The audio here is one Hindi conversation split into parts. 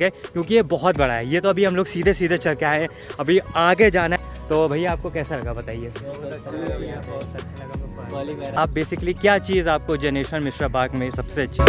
क्योंकि ये बहुत बड़ा है। ये तो अभी हम लोग सीधे सीधे चल के आए हैं, अभी आगे जाना है। तो भैया आपको कैसा लगा बताइए। बहुत अच्छा लगा। आप बेसिकली क्या चीज़ आपको जनेश्वर मिश्रा पार्क में सबसे अच्छी।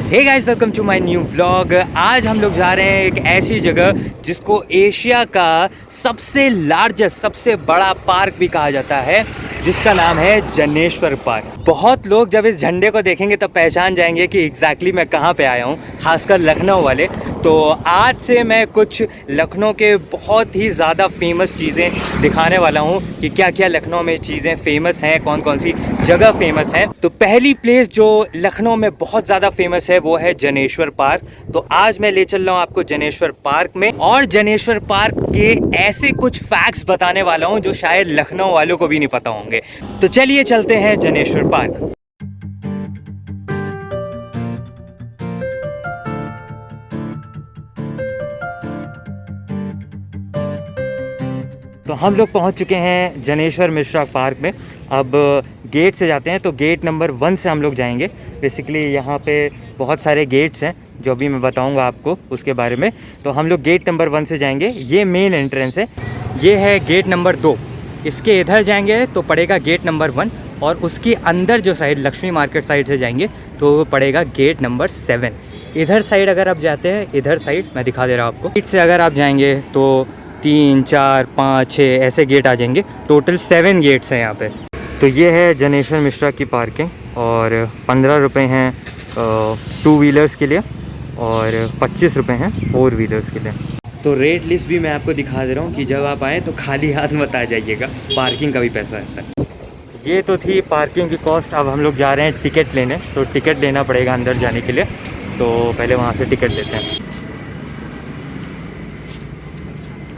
Hey guys, welcome to my new vlog. आज हम लोग जा रहे हैं एक ऐसी जगह जिसको एशिया का सबसे लार्जेस्ट, सबसे बड़ा पार्क भी कहा जाता है, जिसका नाम है जनेश्वर पार्क। बहुत लोग जब इस झंडे को देखेंगे तब पहचान जाएंगे कि एग्जैक्टली मैं कहाँ पे आया हूँ, खासकर लखनऊ वाले। तो आज से मैं कुछ लखनऊ के बहुत ही ज़्यादा फेमस चीज़ें दिखाने वाला हूँ कि क्या क्या लखनऊ में चीज़ें फेमस हैं, कौन कौन सी जगह फेमस हैं। तो पहली प्लेस जो लखनऊ में बहुत ज़्यादा फेमस है वो है जनेश्वर पार्क। तो आज मैं ले चल रहा हूँ आपको जनेश्वर पार्क में, और जनेश्वर पार्क के ऐसे कुछ फैक्ट्स बताने वाला हूँ जो शायद लखनऊ वालों को भी नहीं पता होंगे। तो चलिए चलते हैं जनेश्वर पार्क। तो हम लोग पहुंच चुके हैं जनेश्वर मिश्रा पार्क में। अब गेट से जाते हैं, तो गेट नंबर 1 से हम लोग जाएंगे। बेसिकली यहाँ पे बहुत सारे गेट्स हैं जो अभी मैं बताऊंगा आपको उसके बारे में। तो हम लोग गेट नंबर 1 से जाएंगे, ये मेन एंट्रेंस है। ये है गेट नंबर 2। इसके इधर जाएंगे तो पड़ेगा गेट नंबर 1, और उसके अंदर जो साइड लक्ष्मी मार्केट साइड से जाएंगे तो वो पड़ेगा गेट नंबर 7। इधर साइड अगर आप जाते हैं, इधर साइड मैं दिखा दे रहा हूँ आपको। गेट से अगर आप जाएंगे तो 3, 4, 5, 6 ऐसे गेट आ जाएंगे। टोटल 7 गेट्स हैं यहाँ पे। तो ये है जनेश्वर मिश्रा की पार्किंग, और 15 रुपये हैं 2 व्हीलर्स के लिए, और 25 रुपये हैं 4 व्हीलर्स के लिए। तो रेट लिस्ट भी मैं आपको दिखा दे रहा हूँ कि जब आप आएँ तो खाली हाथ मत आ जाइएगा, पार्किंग का भी पैसा रहता है। ये तो थी पार्किंग की कॉस्ट। अब हम लोग जा रहे हैं टिकट लेने, तो टिकट लेना पड़ेगा अंदर जाने के लिए। तो पहले वहाँ से टिकट लेते हैं।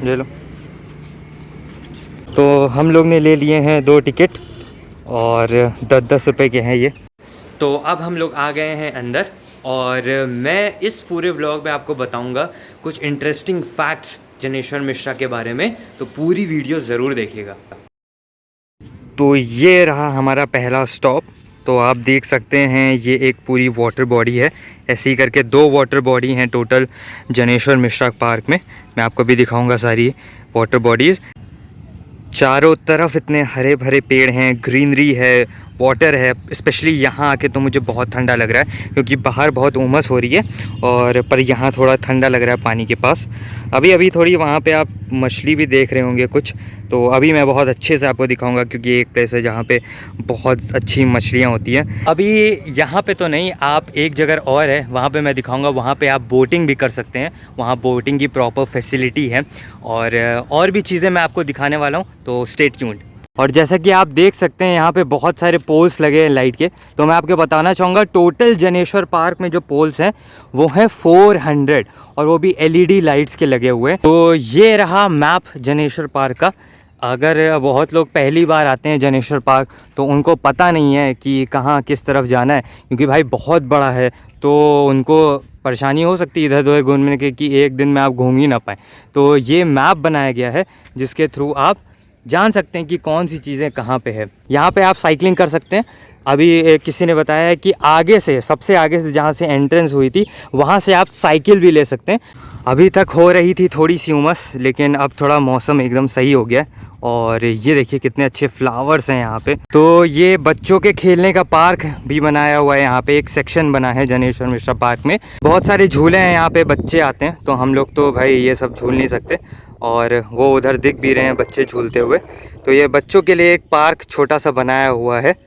ले लो। तो हम लोग ने ले लिए हैं 2 टिकट, और 10-10 रुपये के हैं ये। तो अब हम लोग आ गए हैं अंदर, और मैं इस पूरे व्लॉग में आपको बताऊंगा कुछ इंटरेस्टिंग फैक्ट्स जनेश्वर मिश्रा के बारे में। तो पूरी वीडियो ज़रूर देखिएगा। तो ये रहा हमारा पहला स्टॉप। तो आप देख सकते हैं ये एक पूरी वाटर बॉडी है। ऐसे ही करके 2 वाटर बॉडी हैं टोटल जनेश्वर मिश्रा पार्क में। मैं आपको भी दिखाऊंगा सारी वाटर बॉडीज़। चारों तरफ इतने हरे भरे पेड़ हैं, ग्रीनरी है, वाटर है। स्पेशली यहाँ आके तो मुझे बहुत ठंडा लग रहा है, क्योंकि बाहर बहुत उमस हो रही है, और पर यहाँ थोड़ा ठंडा लग रहा है पानी के पास। अभी थोड़ी वहाँ पे आप मछली भी देख रहे होंगे कुछ। तो अभी मैं बहुत अच्छे से आपको दिखाऊंगा, क्योंकि एक प्लेस है जहाँ पे बहुत अच्छी मछलियाँ होती हैं। अभी यहाँ पे तो नहीं, आप एक जगह और है वहाँ पे मैं दिखाऊंगा। वहाँ पे आप बोटिंग भी कर सकते हैं, वहाँ बोटिंग की प्रॉपर फैसिलिटी है, और भी चीज़ें मैं आपको दिखाने वाला हूँ। तो स्टे ट्यून्ड। और जैसा कि आप देख सकते हैं यहाँ पे बहुत सारे पोल्स लगे हैं लाइट के। तो मैं आपको बताना चाहूँगा टोटल जनेश्वर पार्क में जो पोल्स हैं वो हैं 400, और वो भी LED लाइट्स के लगे हुए हैं। तो ये रहा मैप जनेश्वर पार्क का। अगर बहुत लोग पहली बार आते हैं जनेश्वर पार्क तो उनको पता नहीं है कि कहाँ किस तरफ जाना है, क्योंकि भाई बहुत बड़ा है, तो उनको परेशानी हो सकती है इधर उधर घूमने के, कि एक दिन में आप घूम ही ना पाएँ। तो ये मैप बनाया गया है जिसके थ्रू आप जान सकते हैं कि कौन सी चीज़ें कहाँ पे है। यहाँ पे आप साइकिलिंग कर सकते हैं। अभी किसी ने बताया है कि आगे से, सबसे आगे से जहाँ से एंट्रेंस हुई थी वहाँ से आप साइकिल भी ले सकते हैं। अभी तक हो रही थी थोड़ी सी उमस, लेकिन अब थोड़ा मौसम एकदम सही हो गया है। और ये देखिए कितने अच्छे फ्लावर्स हैं यहाँ पे। तो ये बच्चों के खेलने का पार्क भी बनाया हुआ है। यहाँ पे एक सेक्शन बना है जनेश्वर मिश्रा पार्क में। बहुत सारे झूले हैं यहाँ पे, बच्चे आते हैं। तो हम लोग तो भाई ये सब झूल नहीं सकते, और वो उधर दिख भी रहे हैं बच्चे झूलते हुए। तो ये बच्चों के लिए एक पार्क छोटा सा बनाया हुआ है।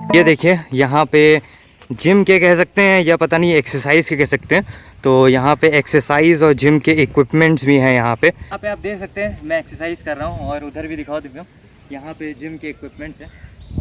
ये देखिए यहाँ पे जिम के कह सकते हैं, या पता नहीं एक्सरसाइज के कह सकते हैं। तो यहाँ पे एक्सरसाइज और जिम के इक्विपमेंट्स भी हैं यहाँ पे आप देख सकते हैं। मैं एक्सरसाइज कर रहा हूँ, और उधर भी दिखाओ दिव्या, यहाँ पे जिम के इक्विपमेंट्स हैं।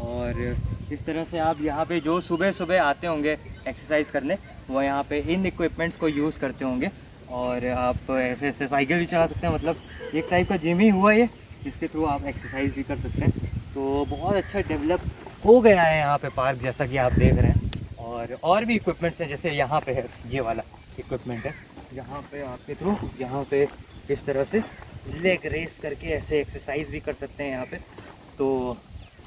और इस तरह से आप यहाँ पे जो सुबह सुबह आते होंगे एक्सरसाइज करने, वो यहाँ पे इन इक्विपमेंट्स को यूज़ करते होंगे। और आप ऐसे ऐसे साइकिल भी चला सकते हैं। मतलब एक टाइप का जिम ही हुआ ये, जिसके थ्रू आप एक्सरसाइज भी कर सकते हैं। तो बहुत अच्छा डेवलप हो गया है यहाँ पे पार्क, जैसा कि आप देख रहे हैं। और भी इक्विपमेंट्स हैं, जैसे यहाँ पे है ये वाला इक्विपमेंट है, यहाँ पे आपके थ्रू यहाँ पे इस तरह से लेग रेस करके ऐसे एक्सरसाइज भी कर सकते हैं यहाँ पे। तो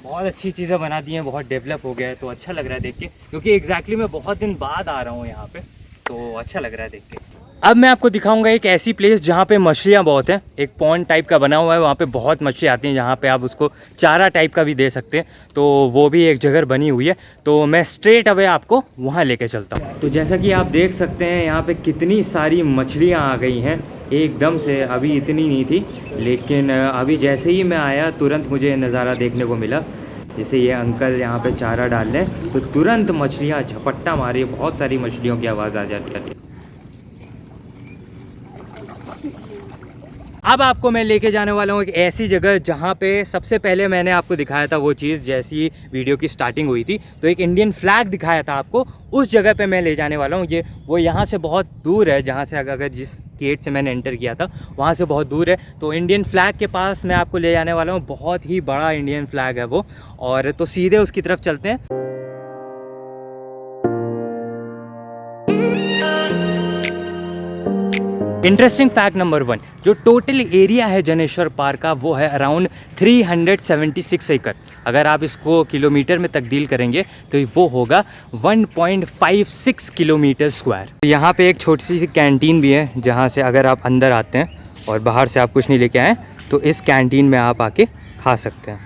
बहुत अच्छी चीज़ें बना दी हैं, बहुत डेवलप हो गया है, तो अच्छा लग रहा है देख के, क्योंकि एग्जैक्टली मैं बहुत दिन बाद आ रहा हूँ यहाँ पे, तो अच्छा लग रहा है देख के। अब मैं आपको दिखाऊंगा एक ऐसी प्लेस जहाँ पे मछलियाँ बहुत हैं। एक पॉन्ड टाइप का बना हुआ है, वहाँ पे बहुत मछली आती हैं, जहाँ पे आप उसको चारा टाइप का भी दे सकते हैं। तो वो भी एक जगह बनी हुई है, तो मैं स्ट्रेट अवे आपको वहाँ लेके चलता हूँ। तो जैसा कि आप देख सकते हैं यहाँ पे कितनी सारी मछलियाँ आ गई हैं एकदम से। अभी इतनी नहीं थी, लेकिन अभी जैसे ही मैं आया तुरंत मुझे नज़ारा देखने को मिला। जैसे ये अंकल यहाँ पे चारा डाल रहे हैं, तो तुरंत मछलियाँ झपट्टा मारी, बहुत सारी मछलियों की आवाज़ आ जाती है। अब आपको मैं लेके जाने वाला हूँ एक ऐसी जगह जहाँ पे सबसे पहले मैंने आपको दिखाया था वो चीज़, जैसी वीडियो की स्टार्टिंग हुई थी, तो एक इंडियन फ्लैग दिखाया था आपको, उस जगह पे मैं ले जाने वाला हूँ। ये वो यहाँ से बहुत दूर है, जहाँ से अगर जिस गेट से मैंने एंटर किया था वहाँ से बहुत दूर है। तो इंडियन फ्लैग के पास मैं आपको ले जाने वाला हूँ, बहुत ही बड़ा इंडियन फ्लैग है वो। और तो सीधे उसकी तरफ चलते हैं। इंटरेस्टिंग फैक्ट नंबर 1, जो टोटल एरिया है जनेश्वर पार्क का वो है अराउंड 376 एकड़। अगर आप इसको किलोमीटर में तब्दील करेंगे तो वो होगा 1.56 किलोमीटर स्क्वायर। यहाँ पे एक छोटी सी कैंटीन भी है, जहाँ से अगर आप अंदर आते हैं और बाहर से आप कुछ नहीं लेके आए तो इस कैंटीन में आप आके खा सकते हैं।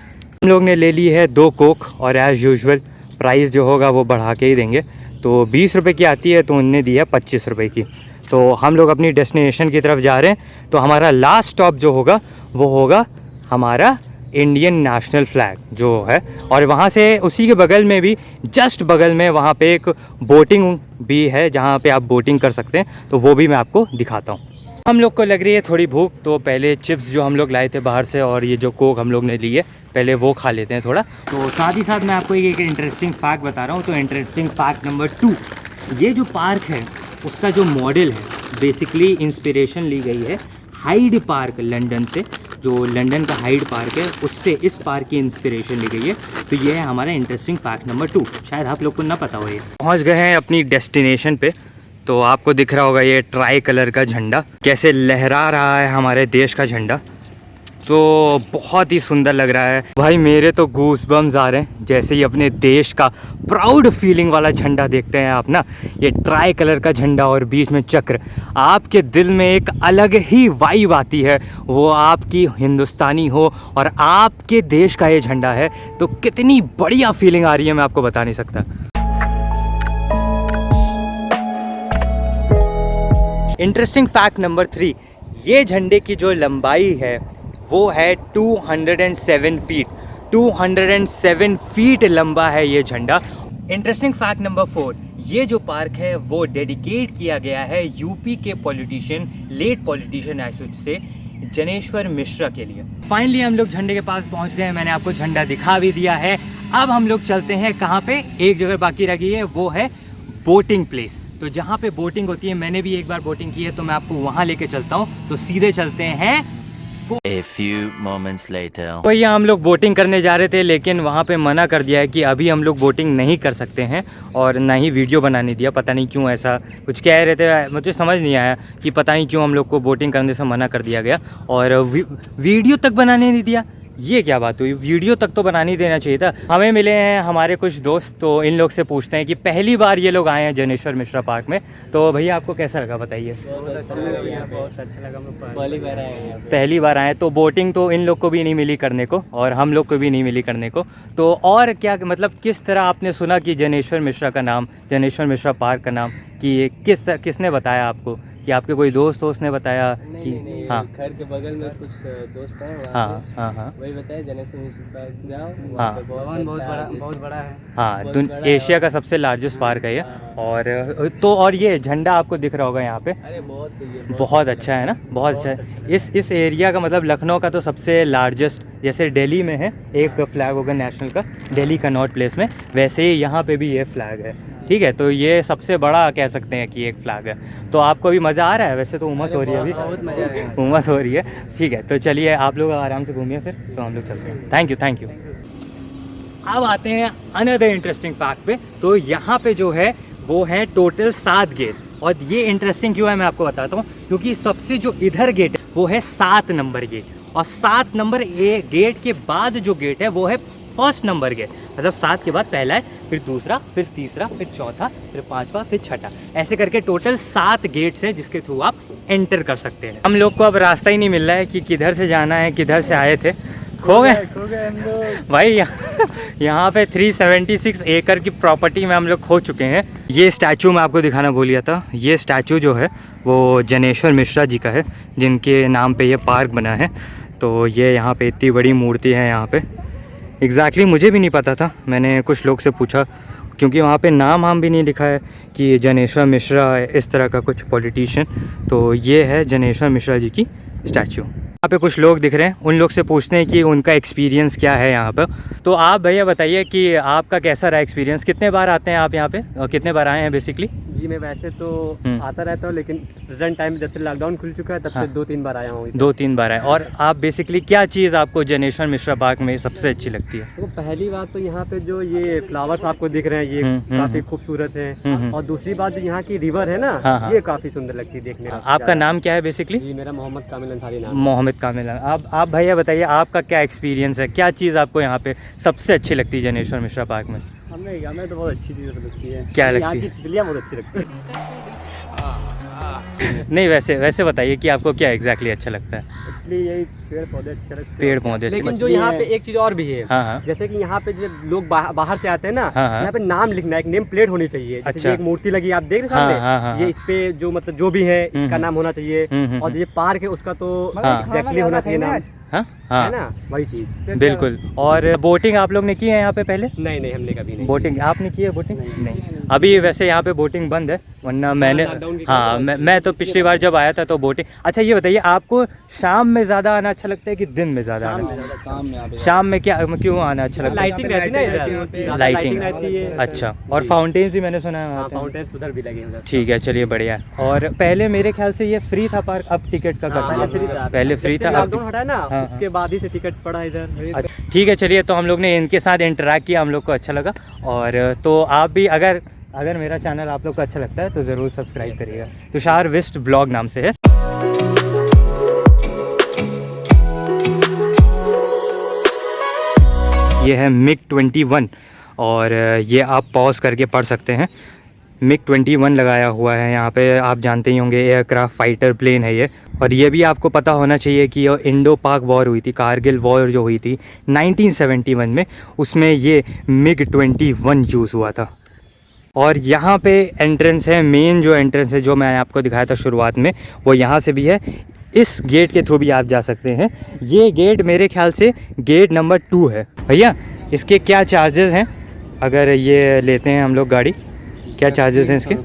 हम लोग ने ले ली है 2 कोक, और एज़ यूजुअल प्राइस जो होगा वो बढ़ा के ही देंगे। तो 20 रुपये की आती है, तो उनने दी है 25 रुपये की। तो हम लोग अपनी डेस्टिनेशन की तरफ जा रहे हैं। तो हमारा लास्ट स्टॉप जो होगा वो होगा हमारा इंडियन नेशनल फ्लैग जो है, और वहाँ से उसी के बगल में भी, जस्ट बगल में वहाँ पे एक बोटिंग भी है, जहाँ पे आप बोटिंग कर सकते हैं। तो वो भी मैं आपको दिखाता हूँ। हम लोग को लग रही है थोड़ी भूख, तो पहले चिप्स जो हम लोग लाए थे बाहर से और ये जो कोक हम लोग ने ली है, पहले वो खा लेते हैं थोड़ा। तो साथ ही साथ मैं आपको एक इंटरेस्टिंग फैक्ट बता रहा हूँ। तो इंटरेस्टिंग फैक्ट नंबर 2, ये जो पार्क है उसका जो मॉडल है, बेसिकली इंस्पिरेशन ली गई है हाइड पार्क लंदन से। जो लंदन का हाइड पार्क है उससे इस पार्क की इंस्पिरेशन ली गई है। तो ये है हमारा इंटरेस्टिंग फैक्ट नंबर 2, शायद आप लोग को ना पता हो। ये पहुंच गए हैं अपनी डेस्टिनेशन पे। तो आपको दिख रहा होगा ये ट्राई कलर का झंडा कैसे लहरा रहा है, हमारे देश का झंडा। तो बहुत ही सुंदर लग रहा है भाई, मेरे तो गूस बम्स आ रहे हैं जैसे ही अपने देश का प्राउड फीलिंग वाला झंडा देखते हैं आप ना। ये ट्राई कलर का झंडा और बीच में चक्र, आपके दिल में एक अलग ही वाइब आती है। वो आपकी हिंदुस्तानी हो और आपके देश का ये झंडा है, तो कितनी बढ़िया फीलिंग आ रही है, मैं आपको बता नहीं सकता। इंटरेस्टिंग फैक्ट नंबर 3, ये झंडे की जो लंबाई है वो है 207 फीट। 207 फीट लंबा है ये झंडा। इंटरेस्टिंग फैक्ट नंबर 4, ये जो पार्क है वो डेडिकेट किया गया है यूपी के पॉलिटिशियन, लेट पॉलिटिशियन आई से, जनेश्वर मिश्रा के लिए। फाइनली हम लोग झंडे के पास पहुंच गए हैं, मैंने आपको झंडा दिखा भी दिया है। अब हम लोग चलते हैं कहाँ पे, एक जगह बाकी रह गई है, वो है बोटिंग प्लेस। तो जहाँ पे बोटिंग होती है, मैंने भी एक बार बोटिंग की है, तो मैं आपको वहाँ लेके चलता हूँ। तो सीधे चलते हैं। A few moments later. तो यहाँ हम लोग बोटिंग करने जा रहे थे, लेकिन वहाँ पे मना कर दिया है कि अभी हम लोग बोटिंग नहीं कर सकते हैं, और ना ही वीडियो बनाने दिया। पता नहीं क्यों ऐसा कुछ कह रहे थे, मुझे समझ नहीं आया कि पता नहीं क्यों हम लोग को बोटिंग करने से मना कर दिया गया, और वीडियो तक बनाने नहीं दिया। ये क्या बात हुई, वीडियो तक तो बनाने ही देना चाहिए था। हमें मिले हैं हमारे कुछ दोस्त, तो इन लोग से पूछते हैं कि पहली बार ये लोग आए हैं जनेश्वर मिश्रा पार्क में। तो भैया आपको कैसा लगा बताइए। बहुत अच्छा लगा, बहुत अच्छा लगा। पहली बार आए हैं, पहली बार आए। तो बोटिंग तो इन लोग को भी नहीं मिली करने को, और हम लोग को भी नहीं मिली करने को। तो और क्या, मतलब किस तरह आपने सुना कि जनेश्वर मिश्रा का नाम, जनेश्वर मिश्रा पार्क का नाम, कि ये किसने बताया आपको, कि आपके कोई दोस्त ने बताया कि? नहीं, हाँ, घर के बगल में कुछ दोस्त हैं, हाँ, वही बताया जनेश्वर मिश्रा पार्क जाओ, हाँ, बहुत बड़ा है। हाँ, एशिया का सबसे लार्जेस्ट पार्क है ये। और तो और ये झंडा आपको दिख रहा होगा यहाँ पे, अरे बहुत अच्छा है ना, बहुत अच्छा है। इस एरिया का मतलब लखनऊ का तो सबसे लार्जेस्ट, जैसे दिल्ली में है एक फ्लैग होगा नेशनल का, दिल्ली कनॉट प्लेस में, वैसे ही यहाँ पे भी ये फ्लैग है। ठीक है, तो ये सबसे बड़ा कह सकते हैं कि एक फ्लैग है। तो आपको भी मज़ा आ रहा है, वैसे तो उमस हो रही है अभी, बहुत मज़ा आ रहा है, उमस हो रही है। ठीक है, तो चलिए आप लोग आराम से घूमिए, फिर तो हम लोग चलते हैं। Thank you. अब आते हैं अनदर इंटरेस्टिंग फैक्ट पे। तो यहाँ पे जो है वो है टोटल 7 गेट, और ये इंटरेस्टिंग क्यों है मैं आपको बताता हूँ, क्योंकि सबसे जो इधर गेट है वो है 7 नंबर गेट, और 7 नंबर ए गेट के बाद जो गेट है वो है फर्स्ट नंबर गेट। मतलब 7 के बाद पहला है, फिर दूसरा, फिर तीसरा, फिर चौथा, फिर पांचवा, फिर छठा, ऐसे करके टोटल 7 गेट्स हैं जिसके थ्रू आप एंटर कर सकते हैं। हम लोग को अब रास्ता ही नहीं मिल रहा है कि किधर से जाना है, किधर से आए थे, खो गए हम लोग भाई। यहाँ पे 376 एकड़ की प्रॉपर्टी में हम लोग खो चुके हैं। ये स्टैचू मैं आपको दिखाना भूल गया था। ये स्टैचू जो है वो जनेश्वर मिश्रा जी का है, जिनके नाम पे ये पार्क बना है। तो ये यहाँ पे इतनी बड़ी मूर्ति है यहाँ पे। एग्जैक्टली मुझे भी नहीं पता था, मैंने कुछ लोग से पूछा, क्योंकि वहाँ पे नाम भी नहीं लिखा है कि जनेश्वर मिश्रा इस तरह का कुछ पॉलिटिशियन। तो ये है जनेश्वर मिश्रा जी की स्टैचू। यहाँ पे कुछ लोग दिख रहे हैं, उन लोग से पूछते हैं कि उनका एक्सपीरियंस क्या है यहाँ पर। तो आप भैया बताइए कि आपका कैसा रहा एक्सपीरियंस, कितने बार आते हैं आप यहाँ पे और कितने बार आए हैं बेसिकली? जी मैं वैसे तो आता रहता हूँ, लेकिन प्रेजेंट टाइम जब से लॉकडाउन खुल चुका है तब से 2-3 बार आया हूँ। 2-3 बार आए। और आप बेसिकली क्या चीज़ आपको जनेश्वर मिश्रा पार्क में सबसे अच्छी लगती है? तो पहली बात तो यहाँ पे जो ये फ्लावर्स आपको दिख रहे हैं ये काफी खूबसूरत है, और दूसरी बात जो यहाँ की रिवर है ना, ये काफी सुंदर लगती है देखने में। आपका नाम क्या है बेसिकली? जी मेरा मोहम्मद कामिल अंसारी नाम। मोहम्मद कामिल। आप भैया बताइए आपका क्या एक्सपीरियंस है, क्या चीज़ आपको यहाँ पे सबसे अच्छी लगती है जनेश्वर मिश्रा पार्क में? हमें तो बहुत अच्छी चीज़ लगती है। क्या लगती है? यहाँ की तितलियाँ बहुत अच्छी लगती है। नहीं वैसे बताइए कि आपको क्या एग्जैक्टली अच्छा लगता है? इसलिए यही पेड़ पौधे अच्छे लगते हैं। पेड़ पौधे, लेकिन जो यहाँ पे एक चीज और भी है, हाँ। जैसे कि यहाँ पे जो लोग बाहर से आते हैं ना, हाँ। यहाँ पे नाम लिखना, एक नेम प्लेट होनी चाहिए। जैसे अच्छा। एक मूर्ति लगी आप देख रहे हैं सामने, हाँ। ये इस पे जो मतलब जो भी है इसका नाम होना चाहिए, और ये पार्क है उसका तो एग्जैक्टली होना चाहिए नाम, है ना, वही चीज। बिल्कुल। और बोटिंग आप लोग ने की है यहाँ पे पहले? नहीं हमने कभी नहीं। बोटिंग आपने की है? बोटिंग नहीं। अभी वैसे यहाँ पे बोटिंग बंद है, वरना मैंने मैं तो पिछली बार जब आया था तो बोटिंग। अच्छा ये बताइए आपको शाम में ज़्यादा आना अच्छा लगता है कि दिन में ज़्यादा आना? शाम में क्यों आना अच्छा लगता है? लाइटिंग रहती है ना इधर, लाइटिंग रहती है। अच्छा, और फाउंटेन्स भी मैंने सुना है? फाउंटेन्स उधर भी लगे हैं। ठीक है चलिए बढ़िया। और पहले मेरे ख्याल से ये फ्री था पार्क, अब टिकट का पहले फ्री था, लॉकडाउन हटा ना उसके बाद ही से टिकट पड़ा इधर। ठीक है चलिए। तो हम लोग ने इनके साथ इंटरेक्ट किया, हम लोग को अच्छा लगा। और तो आप भी अगर मेरा चैनल आप लोग को अच्छा लगता है तो ज़रूर सब्सक्राइब करिएगा। तुषार विस्ट ब्लॉग नाम से है। ये है MiG-21 और ये आप पॉज करके पढ़ सकते हैं। MiG-21 लगाया हुआ है यहाँ पे, आप जानते ही होंगे एयरक्राफ्ट फाइटर प्लेन है ये। और ये भी आपको पता होना चाहिए कि ये इंडो पाक वॉर हुई थी, कारगिल वॉर जो हुई थी 1971 में, उसमें ये MiG-21 यूज़ हुआ था। और यहाँ पे एंट्रेंस है, मेन जो एंट्रेंस है जो मैंने आपको दिखाया था शुरुआत में, वो यहाँ से भी है। इस गेट के थ्रू भी आप जा सकते हैं। ये गेट मेरे ख्याल से गेट नंबर 2 है। भैया इसके क्या चार्जेस हैं अगर ये लेते हैं हम लोग गाड़ी? क्या चार्जेस हैं इसके?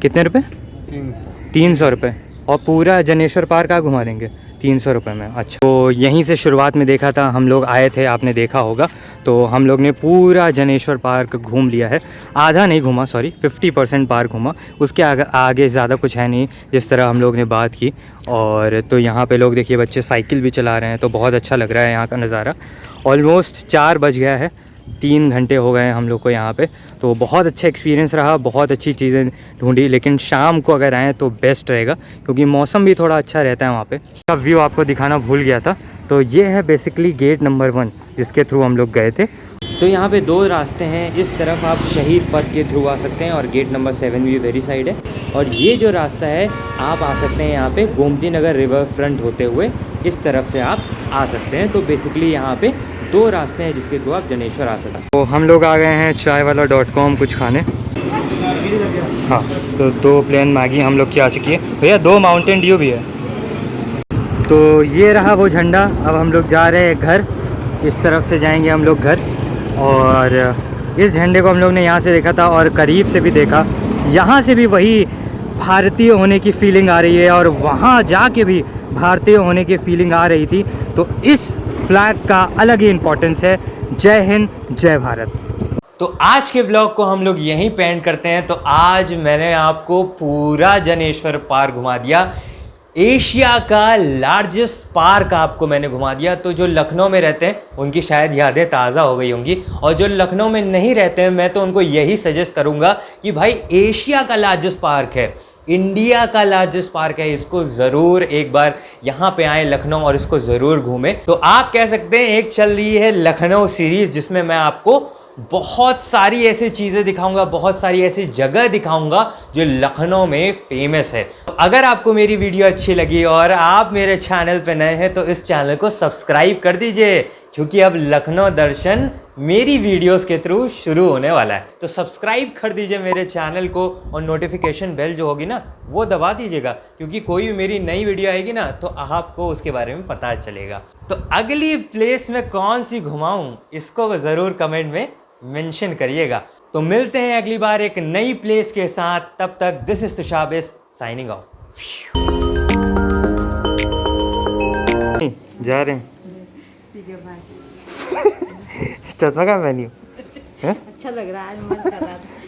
कितने रुपए? 300 रुपये। और पूरा जनेश्वर पार्क आप घुमा देंगे 300 रुपये में? अच्छा। तो यहीं से शुरुआत में देखा था, हम लोग आए थे, आपने देखा होगा। तो हम लोग ने पूरा जनेश्वर पार्क घूम लिया है। आधा नहीं घूमा, सॉरी 50% पार्क घूमा, उसके आगे ज़्यादा कुछ है नहीं जिस तरह हम लोग ने बात की। और तो यहाँ पे लोग देखिए बच्चे साइकिल भी चला रहे हैं, तो बहुत अच्छा लग रहा है यहाँ का नज़ारा। ऑलमोस्ट 4 बज गया है, 3 घंटे हो गए हैं हम लोग को यहाँ पे। तो बहुत अच्छा एक्सपीरियंस रहा, बहुत अच्छी चीज़ें ढूंढी। लेकिन शाम को अगर आएँ तो बेस्ट रहेगा क्योंकि मौसम भी थोड़ा अच्छा रहता है वहाँ पे। का व्यू आपको दिखाना भूल गया था। तो ये है बेसिकली गेट नंबर 1 जिसके थ्रू हम लोग गए थे। तो यहाँ पे 2 रास्ते हैं, इस तरफ आप शहीद पथ के थ्रू आ सकते हैं और गेट नंबर 7 भी उधर ही साइड है। और ये जो रास्ता है आप आ सकते हैं यहाँ पे गोमती नगर रिवर फ्रंट होते हुए, इस तरफ से आप आ सकते हैं। तो बेसिकली यहाँ पे 2 रास्ते हैं जिसके थ्रू आप जनेश्वर आ सकते हैं। तो हम लोग आ गए हैं चायवाला.com कुछ खाने। हाँ, तो 2 प्लेन मैगी हम लोग की आ चुकी है। भैया 2 माउंटेन ड्यू भी है। तो ये रहा वो झंडा। अब हम लोग जा रहे हैं घर, इस तरफ से जाएंगे हम लोग घर। और इस झंडे को हम लोग ने यहाँ से देखा था और करीब से भी देखा, यहाँ से भी वही भारतीय होने की फीलिंग आ रही है और वहाँ जाके भी भारतीय होने की फीलिंग आ रही थी। तो इस फ्लैग का अलग ही इम्पोर्टेंस है। जय हिंद, जय भारत। तो आज के ब्लॉग को हम लोग यहीं पे एंड करते हैं। तो आज मैंने आपको पूरा जनेश्वर पार्क घुमा दिया, एशिया का लार्जेस्ट पार्क आपको मैंने घुमा दिया। तो जो लखनऊ में रहते हैं उनकी शायद यादें ताज़ा हो गई होंगी, और जो लखनऊ में नहीं रहते हैं मैं तो उनको यही सजेस्ट करूंगा कि भाई एशिया का लार्जेस्ट पार्क है, इंडिया का लार्जेस्ट पार्क है, इसको ज़रूर एक बार यहाँ पे आए लखनऊ और इसको ज़रूर घूमें। तो आप कह सकते हैं एक चल रही है लखनऊ सीरीज़, जिसमें मैं आपको बहुत सारी ऐसी चीज़ें दिखाऊंगा, बहुत सारी ऐसी जगह दिखाऊंगा जो लखनऊ में फेमस है। तो अगर आपको मेरी वीडियो अच्छी लगी और आप मेरे चैनल पे नए हैं तो इस चैनल को सब्सक्राइब कर दीजिए, क्योंकि अब लखनऊ दर्शन मेरी वीडियोस के थ्रू शुरू होने वाला है। तो सब्सक्राइब कर दीजिए मेरे चैनल को और नोटिफिकेशन बेल जो होगी ना वो दबा दीजिएगा, क्योंकि कोई भी मेरी नई वीडियो आएगी ना तो आपको उसके बारे में पता चलेगा। तो अगली प्लेस में कौन सी घुमाऊं इसको ज़रूर कमेंट में मेंशन करिएगा। तो मिलते हैं अगली बार एक नई प्लेस के साथ, तब तक दिस इज तुशाबिस साइनिंग ऑफ। जा रहे हैं चश्मा कहाँ पहनी हो? अच्छा लग रहा है, आज मन कर रहा था।